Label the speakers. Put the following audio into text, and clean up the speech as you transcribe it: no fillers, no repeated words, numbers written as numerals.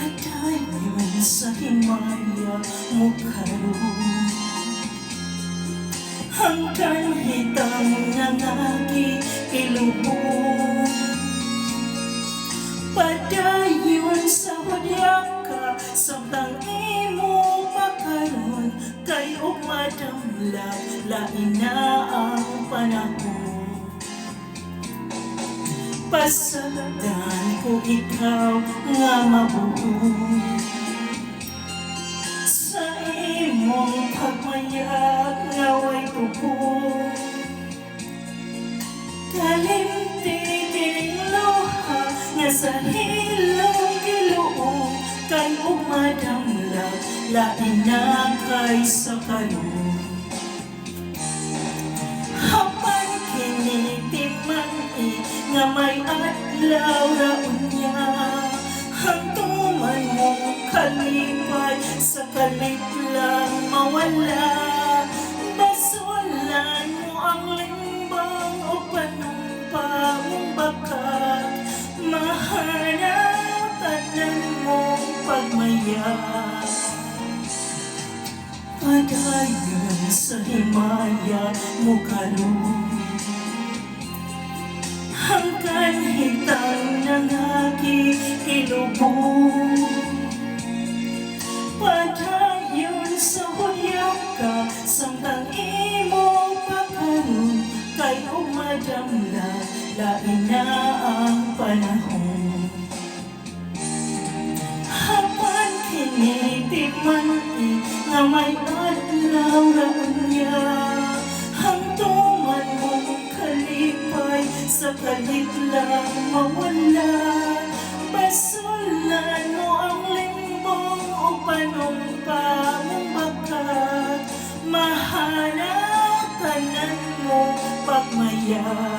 Speaker 1: Padayon sa himaya mo karon, hanggang hitang nangagi ilubong. Padayon sa hudyaka samtang imo pakaron, kay umadamla lain na ang panahon. Pasagdan ko ikaw nga mabuo sa imong pagmayag nga way tupong. Kalimti kining luha nga sa hilong giluong, kay umadamla lain na kay sa kalong. Hapan kini timang-i nga may adlaw ra unya, hangtuman mong kalipay sa kalit lang mawala. Basulan mo ang limbang o panumpa mong bakat, mahanatan mong pagmayak. Padayon sa himaya mo karon, hanggang hitang nangagi ilubong. Padayon sa hudyaka samtang imo pakaron, kay umadamla lain na ang panahon. Hapan kini timang-i nga may adlaw ra unya, hangtuman mong kalipay sa kalit lang mawala. Basulan mo ang limbong o panumpa mong bakat, mahanap tanan mo pagmaya.